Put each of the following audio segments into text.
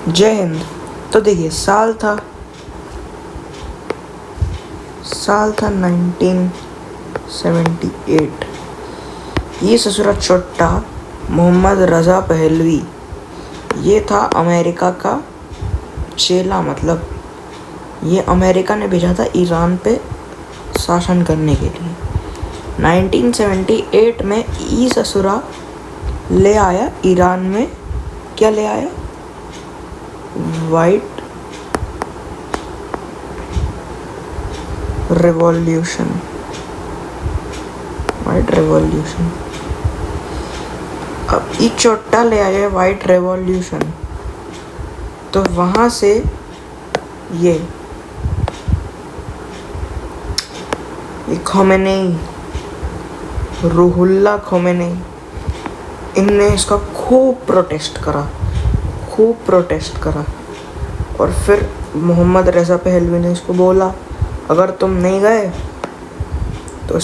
जय हिंद। तो देखिए साल था 1978। ये ससुरा चोट्टा मोहम्मद रज़ा पहलवी ये था अमेरिका का चेला, मतलब ये अमेरिका ने भेजा था ईरान पे शासन करने के लिए। 1978 में ये ससुरा ले आया ईरान में, क्या ले आया? White revolution. अब ये चोट्टा ले आया वाइट रेवोल्यूशन, तो वहाँ से ये खोमेनी, रूहुल्लाह खोमेनी, इनने इसका खूब प्रोटेस्ट करा। और फिर मोहम्मद रज़ा पहलवी ने इसको बोला, अगर तुम नहीं गए तो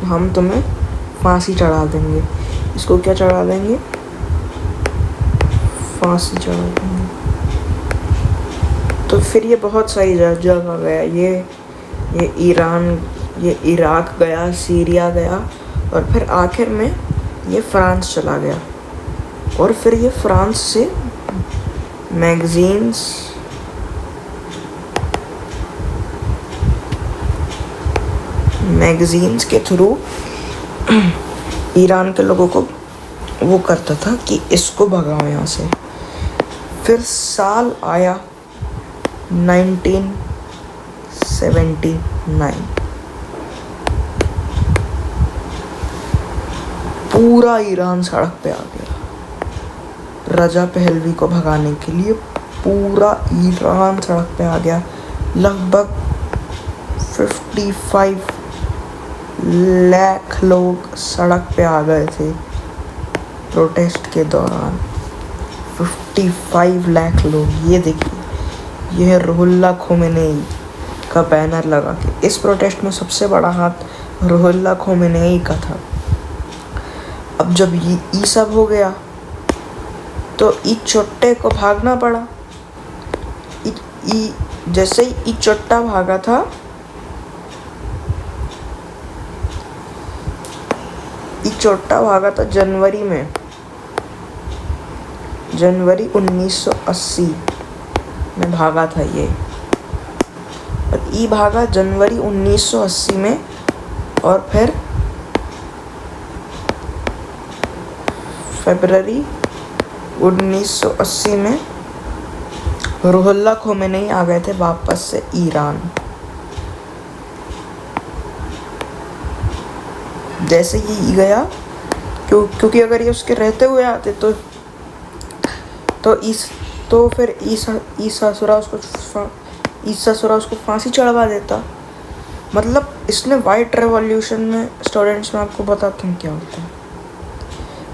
हम तुम्हें फांसी चढ़ा देंगे। इसको क्या चढ़ा देंगे? फांसी चढ़ा देंगे। तो फिर ये बहुत सही जगह गया, ये ईरान, ये इराक गया, सीरिया गया, और फिर आखिर में ये फ्रांस चला गया। और फिर ये फ्रांस से मैगजीन्स के थ्रू ईरान के लोगों को वो करता था कि इसको भगाओ यहाँ से। फिर साल आया 1979। पूरा ईरान सड़क पे आ गया रज़ा पहलवी को भगाने के लिए। पूरा ईरान सड़क पे आ गया। लगभग 55 लाख लोग सड़क पे आ गए थे प्रोटेस्ट के दौरान। 55 लाख लोग। ये देखिए, यह है रूहुल्लाह खोमेनी का बैनर लगा के। इस प्रोटेस्ट में सबसे बड़ा हाथ रूहुल्लाह खोमेनी का था। अब जब ये सब हो गया तो इस चोट्टे को भागना पड़ा। जैसे ही ये चोट्टा भागा था, जनवरी 1980 में भागा था ये। और ये भागा जनवरी 1980 में, और फिर फरवरी 1980 में रूहुल्लाह खोमेनी आ गए थे वापस से ईरान। जैसे ही गया, क्योंकि अगर ये उसके रहते हुए आते तो फिर ससुरा उसको फांसी चढ़वा देता। मतलब इसने वाइट रेवोल्यूशन में, स्टूडेंट्स में आपको बताता हूँ क्या होता है।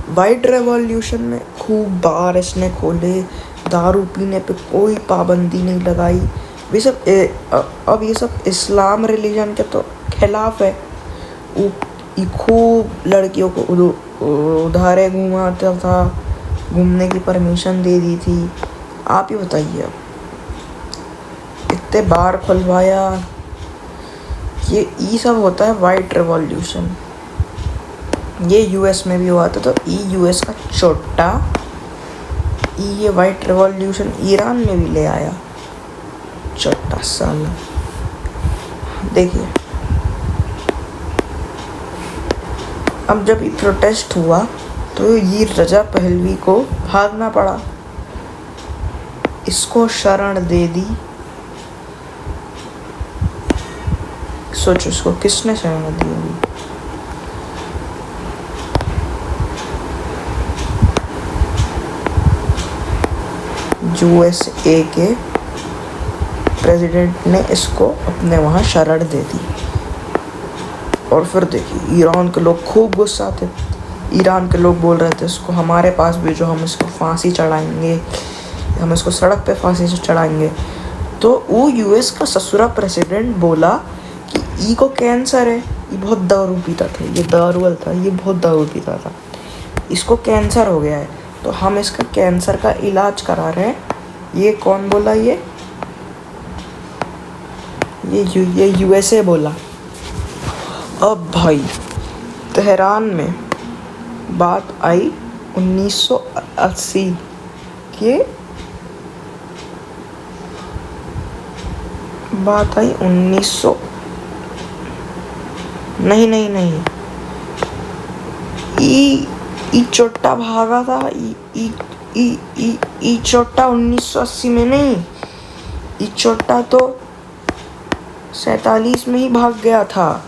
वाइट रेवोल्यूशन में खूब बार इसने खोले, दारू पीने पे कोई पाबंदी नहीं लगाई। अब ये सब इस्लाम रिलीजन के तो खिलाफ है। ये खूब लड़कियों को उधारे घुमाता था, घूमने की परमिशन दे दी थी। आप ही बताइए, अब इतने बार खुलवाया। ये सब होता है वाइट रेवोल्यूशन। ये यूएस में भी हुआ था। तो यूएस का चोट्टा ये वाइट रेवोल्यूशन ईरान में भी ले आया। चोट्टा साला। देखिए, अब जब ये प्रोटेस्ट हुआ तो ये रज़ा पहलवी को भागना पड़ा। इसको शरण दे दी। सोचो, इसको किसने शरण दी होगी? यूएसए के प्रेसिडेंट ने इसको अपने वहाँ शरण दे दी। और फिर देखिए, ईरान के लोग खूब गुस्सा थे। ईरान के लोग बोल रहे थे, इसको हमारे पास भेजो, हम इसको फांसी चढ़ाएंगे, हम इसको सड़क पे फांसी से चढ़ाएंगे। तो वो यूएस का ससुरा प्रेसिडेंट बोला कि ई को कैंसर है, ये बहुत दारू पीता था, ये दारूअल था, ये बहुत दारू पीता था, इसको कैंसर हो गया है, तो हम इसका कैंसर का इलाज करा रहे हैं, ये कौन बोला? ये यूएसए बोला। अब भाई तेहरान में बात आई 1980 के, बात आई 1900, नहीं, ई चोट्टा भागा था। ई चोट्टा 1980 में नहीं, ई चोट्टा तो 47 में ही भाग गया था।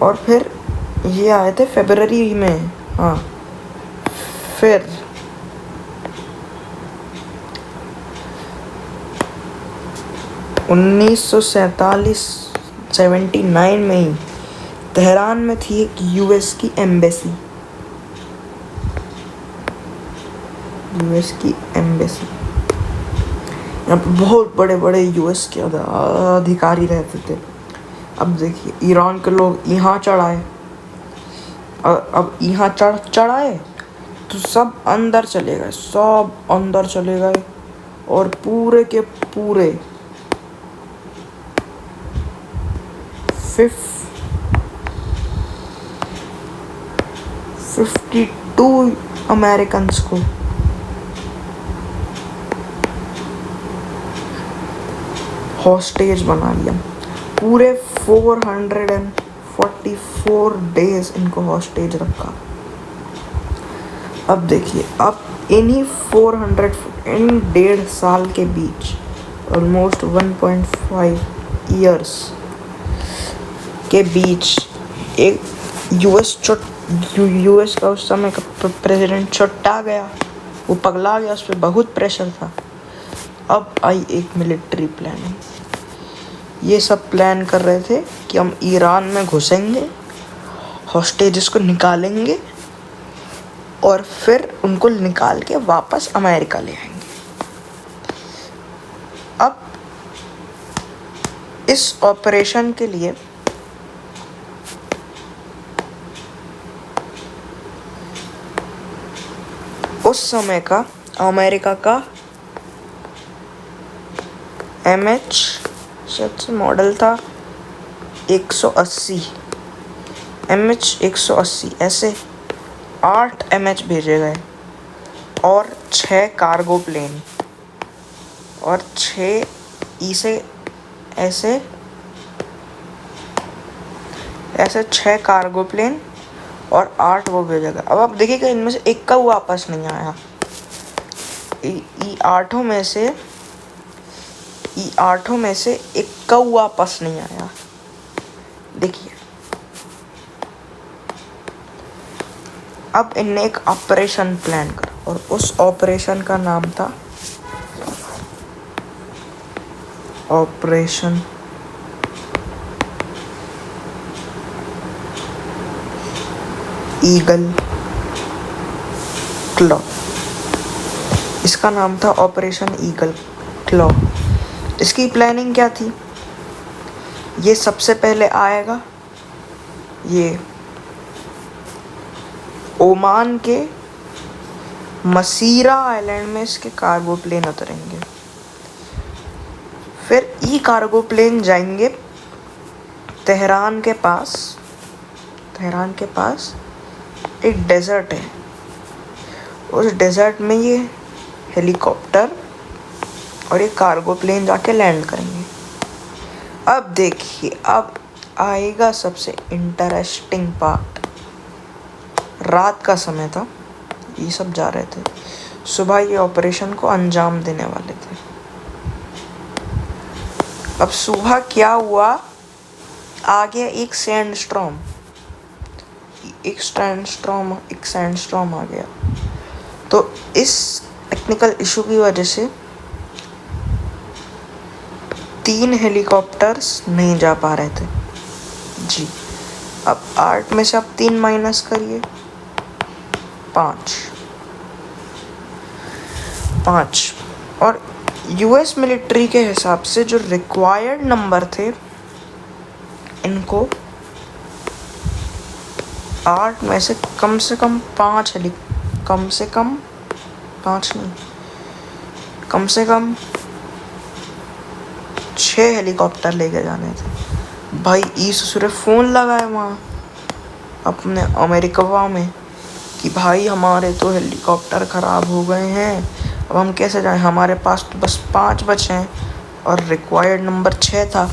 और फिर ये आए थे फरवरी में। हाँ, फिर 1979 में ही तेहरान में थी एक यूएस की एम्बेसी। यहाँ पे बहुत बड़े बड़े यूएस के अधिकारी रहते थे। अब देखिए ईरान के लोग यहाँ चढ़ाए, अब यहाँ चढ़ाए तो सब अंदर चले गए, और पूरे के पूरे 52 अमेरिकन्स को हॉस्टेज बना लिया। पूरे 444 डेज इनको हॉस्टेज रखा। अब देखिए, अब इन 1.5 साल के बीच, ऑलमोस्ट 1.5 ईयर्स के बीच, एक यूएस का उस समय का प्रेसिडेंट छुट्टा गया, वो पगला गया, उस पर बहुत प्रेशर था। अब आई एक मिलिट्री प्लानिंग। ये सब प्लान कर रहे थे कि हम ईरान में घुसेंगे, हॉस्टेजेस को निकालेंगे और फिर उनको निकाल के वापस अमेरिका ले आएंगे। अब इस ऑपरेशन के लिए उस समय का अमेरिका का MH मॉडल था 180, MH 180, ऐसे 8 MH भेजे गए और 6 कार्गो प्लेन और 6 ऐसे 6 कार्गो प्लेन और 8 वो भेजा गया। अब आप देखिएगा, इनमें से एक का वापस नहीं आया। आठों में से एक का वापस नहीं आया। देखिए, अब इनने एक ऑपरेशन प्लान करा और उस ऑपरेशन का नाम था ऑपरेशन ईगल क्लॉ। इसका नाम था ऑपरेशन ईगल क्लॉ। इसकी प्लानिंग क्या थी? ये सबसे पहले आएगा, ये ओमान के मसीरा आइलैंड में इसके कार्गो प्लेन उतरेंगे। फिर ई कार्गो प्लेन जाएंगे तेहरान के पास एक डेजर्ट है। उस डेजर्ट में ये हेलीकॉप्टर और ये कार्गो प्लेन जाके लैंड करेंगे। अब देखिए, अब आएगा सबसे इंटरेस्टिंग पार्ट। रात का समय था, ये सब जा रहे थे, सुबह ये ऑपरेशन को अंजाम देने वाले थे। अब सुबह क्या हुआ, आ गया एक सैंडस्टॉर्म आ गया। तो इस टेक्निकल इशू की वजह से 3 हेलीकॉप्टर्स नहीं जा पा रहे थे जी। अब 8 में से आप 3 माइनस करिए, 5। और यूएस मिलिट्री के हिसाब से जो रिक्वायर्ड नंबर थे, इनको 8 में से कम 5 5 नहीं, कम से कम 6 हेलीकॉप्टर लेके जाने थे भाई। ई ससुरे फ़ोन लगाए वहाँ अपने अमेरिकवा में कि भाई हमारे तो हेलीकॉप्टर ख़राब हो गए हैं, अब हम कैसे जाएं, हमारे पास तो बस 5 बचे हैं और रिक्वायर्ड नंबर 6 था।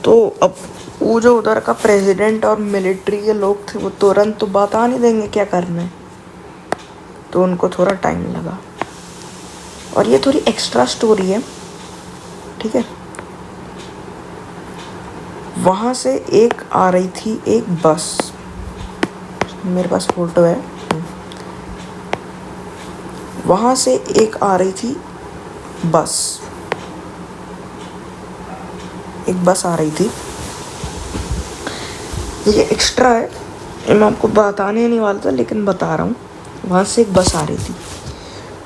तो अब वो जो उधर का प्रेसिडेंट और मिलिट्री के लोग थे वो तुरंत तो बता नहीं देंगे क्या करना है, तो उनको थोड़ा टाइम लगा। और ये थोड़ी एक्स्ट्रा स्टोरी है, ठीक है। वहाँ से एक आ रही थी एक बस, मेरे पास फोटो है। वहाँ से एक आ रही थी बस, एक बस आ रही थी। ये एक्स्ट्रा है, ये मैं आपको बताने नहीं वाला था लेकिन बता रहा हूँ। वहाँ से एक बस आ रही थी,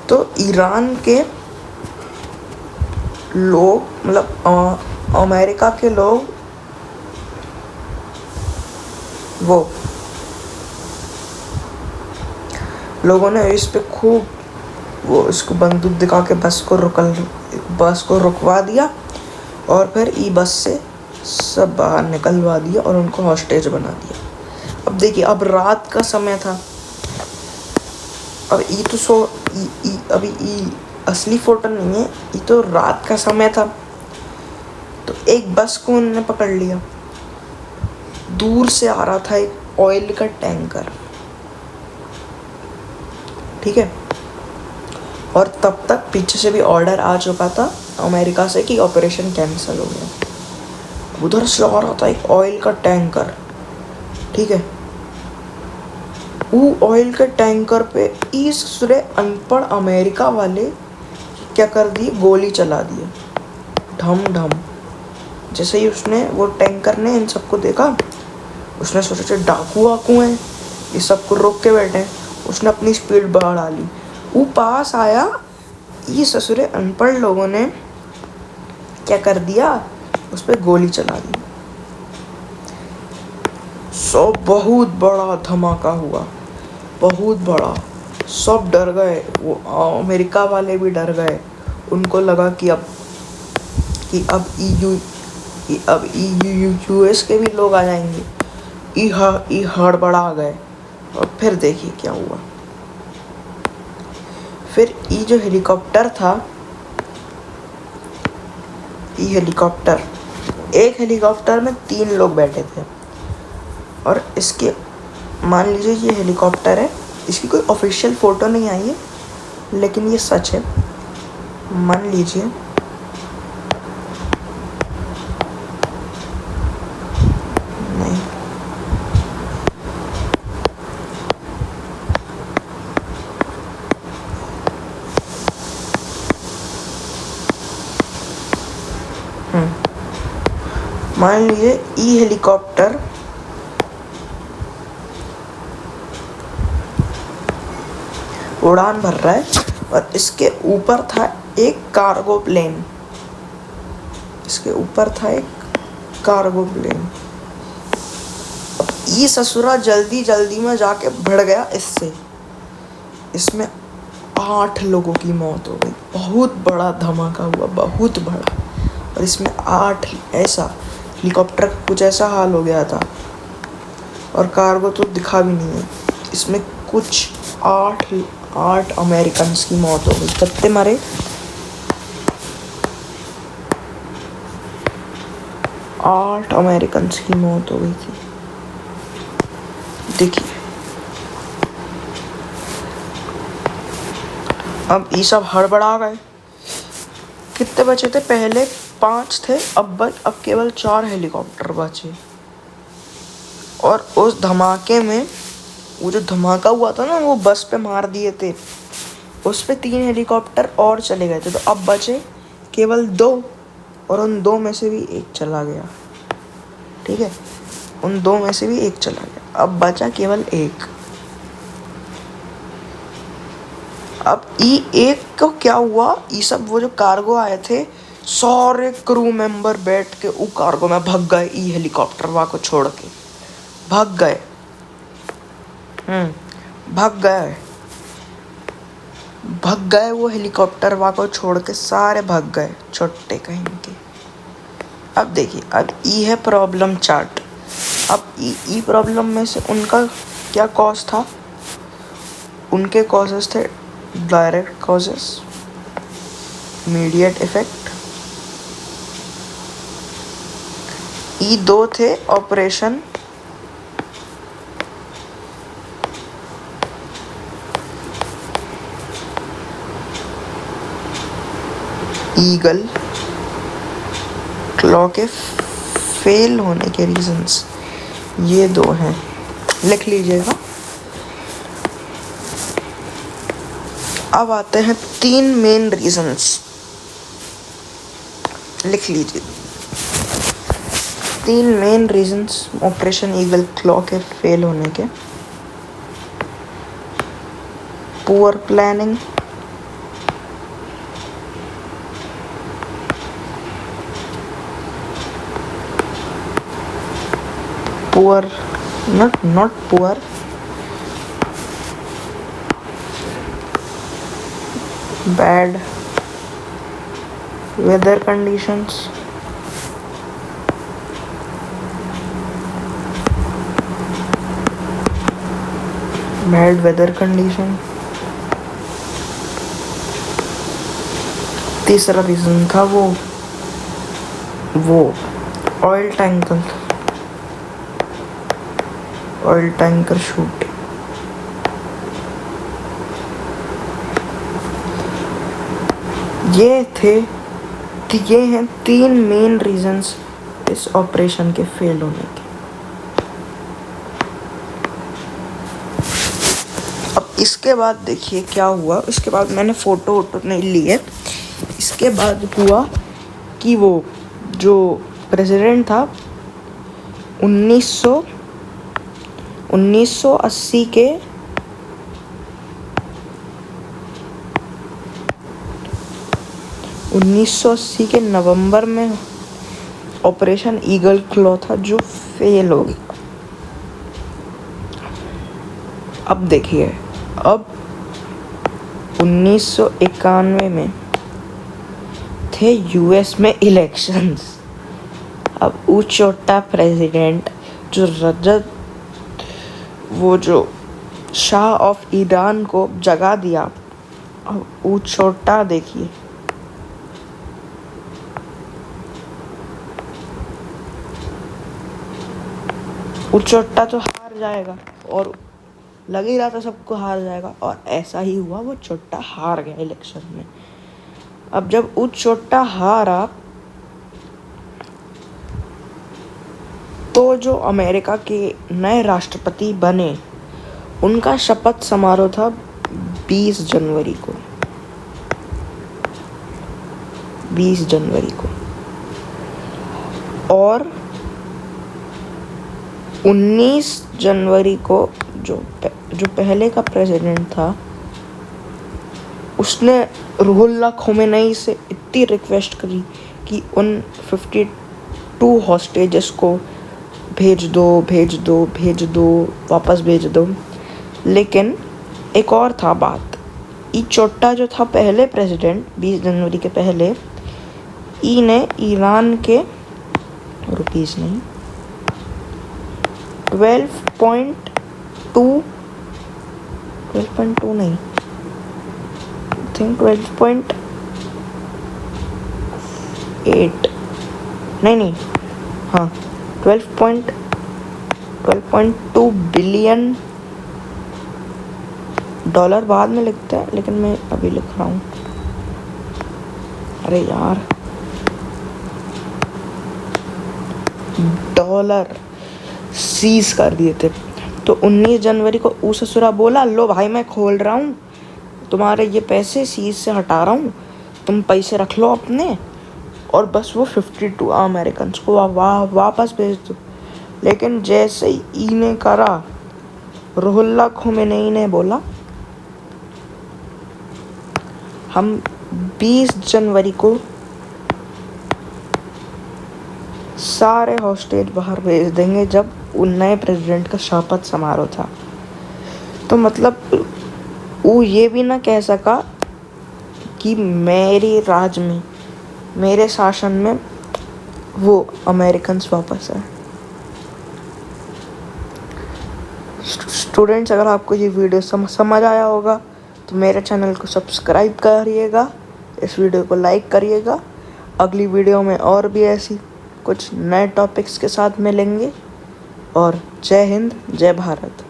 तो ईरान के लोग, मतलब अमेरिका के लोग, वो लोगों ने इस पे खूब वो इसको बंदूक दिखा के बस को रुकवा दिया और फिर ई बस से सब बाहर निकलवा दिया और उनको हॉस्टेज बना दिया। अब देखिए, अब रात का समय था, अब ई तो अभी ई असली फोटो नहीं है, ये तो रात का समय था। तो एक बस को उन्होंने पकड़ लिया, दूर से आ रहा था एक ऑयल का टैंकर, ठीक है। और तब तक पीछे से भी ऑर्डर आ चुका था अमेरिका से कि ऑपरेशन कैंसिल हो गया। उधर से आ रहा था एक ऑयल का टैंकर, ठीक है। वो ऑयल के टैंकर पे इस सूरे अनपढ़ अमेरिका वाले क्या कर दिए, गोली चला दिए, ढम ढम। जैसे ही उसने, वो टैंकर ने इन सबको देखा, उसने सोचा डाकू वाकू हैं, ये सबको रोक के बैठे हैं, उसने अपनी स्पीड बढ़ा ली। वो पास आया, ये ससुरे अनपढ़ लोगों ने क्या कर दिया, उस पर गोली चला दी। बहुत बड़ा धमाका हुआ, बहुत बड़ा। सब डर गए, वो अमेरिका वाले भी डर गए। उनको लगा कि अब यूएस के भी लोग आ जाएंगे। ई हड़बड़ा गए। और फिर देखिए क्या हुआ। फिर ये जो हेलीकॉप्टर था, ये हेलीकॉप्टर, एक हेलीकॉप्टर में 3 लोग बैठे थे। और इसके, मान लीजिए ये हेलीकॉप्टर है, इसकी कोई ऑफिशियल फ़ोटो नहीं आई है लेकिन ये सच है, मान लीजिए। नहीं, मान लीजिए ई हेलीकॉप्टर उड़ान भर रहा है और इसके ऊपर था एक कार्गो प्लेन, इसके ऊपर था एक कार्गो प्लेन। अब ये ससुरा जल्दी जल्दी में जाके भिड़ गया इससे, इसमें 8 लोगों की मौत हो गई। बहुत बड़ा धमाका हुआ, बहुत बड़ा। और इसमें 8, ऐसा हेलीकॉप्टर का कुछ ऐसा हाल हो गया था। और कार्गो तो दिखा भी नहीं है, इसमें कुछ 8 अमेरिकन की मौत हो गई। कितने मरे, 8 अमेरिकन की मौत हो गई थी। देखिए, अब ये सब हड़बड़ा गए। कितने बचे थे, पहले 5 थे, अब केवल 4 हेलीकॉप्टर बचे। और उस धमाके में, वो जो धमाका हुआ था ना, वो बस पे मार दिए थे, उस पे 3 हेलीकॉप्टर और चले गए थे। तो अब बचे केवल 2, और उन 2 में से भी एक चला गया, ठीक है। उन 2 में से भी एक चला गया, अब बचा केवल 1। अब एक को क्या हुआ, ये सब वो जो कार्गो आए थे, सारे क्रू मेंबर बैठ के वो कार्गो में भाग गए। ई हेलीकॉप्टर वहाँ को छोड़ के भाग गए, भाग गए। भाग गए वो हेलीकॉप्टर वहाँ को छोड़ के, सारे भाग गए छोटे कहीं के। अब देखिए, अब ई है प्रॉब्लम चार्ट। अब ई प्रॉब्लम में से उनका क्या कॉज था? उनके कॉजेस थे डायरेक्ट कॉजेस, इमीडिएट इफेक्ट। ई दो थे ऑपरेशन ईगल क्लॉ के फेल होने के रीजंस ये दो हैं, लिख लीजिएगा। अब आते हैं 3 मेन रीजंस, लिख लीजिए। 3 main reasons operation eagle claw के फेल होने के: poor planning, poor, not poor, bad weather conditions, bad weather condition। तीसरा रीजन था वो ऑयल टैंकर शूट। ये हैं 3 मेन रीजंस इस ऑपरेशन के फेल होने के। अब इसके बाद देखिए क्या हुआ। इसके बाद मैंने फोटो नहीं लिए। इसके बाद हुआ कि वो जो प्रेसिडेंट था 1980 के नवंबर में ऑपरेशन ईगल क्लॉ था जो फेल हो गया। अब देखिए, अब 1991 में थे यूएस में इलेक्शंस। अब वो छोटा प्रेसिडेंट जो शाह ऑफ ईरान को जगा दिया। अब वो छोटा देखिए, वो छोटा तो हार जाएगा, और लग ही रहा था सबको हार जाएगा, और ऐसा ही हुआ। वो छोटा हार गया इलेक्शन में। अब जब वो छोटा हारा तो जो अमेरिका के नए राष्ट्रपति बने उनका शपथ समारोह था 20 जनवरी को। और 19 जनवरी को जो पहले का प्रेसिडेंट था उसने रुहुल्लाह खोमेनी से इतनी रिक्वेस्ट करी कि उन 52 हॉस्टेजेस को भेज दो, वापस भेज दो। लेकिन एक और था बात। ई चोट्टा जो था पहले प्रेसिडेंट 20 जनवरी के पहले, ई ने ईरान के रुपीस नहीं 12.2 नहीं, आई थिंक 12.8 नहीं, हाँ 12.2 बिलियन डॉलर बाद में लिखता है, लेकिन मैं अभी लिख रहा हूँ। अरे यार, डॉलर सीज कर दिए थे। तो 19 जनवरी को ऊ ससुरा बोला, लो भाई मैं खोल रहा हूँ, तुम्हारे ये पैसे सीज से हटा रहा हूँ, तुम पैसे रख लो अपने, और बस वो 52 अमेरिकन को वापस भेज दो। लेकिन जैसे ही ई ने करा, रुहुल्लाह खोमेनी ने बोला, हम 20 जनवरी को सारे हॉस्टेज बाहर भेज देंगे, जब उन नए प्रेसिडेंट का शपथ समारोह था। तो मतलब वो ये भी ना कह सका कि मेरे राज में, मेरे शासन में वो अमेरिकन्स वापस आए। स्टूडेंट्स, अगर आपको ये वीडियो समझ आया होगा तो मेरे चैनल को सब्सक्राइब करिएगा, इस वीडियो को लाइक करिएगा। अगली वीडियो में और भी ऐसी कुछ नए टॉपिक्स के साथ मिलेंगे। और जय हिंद, जय भारत।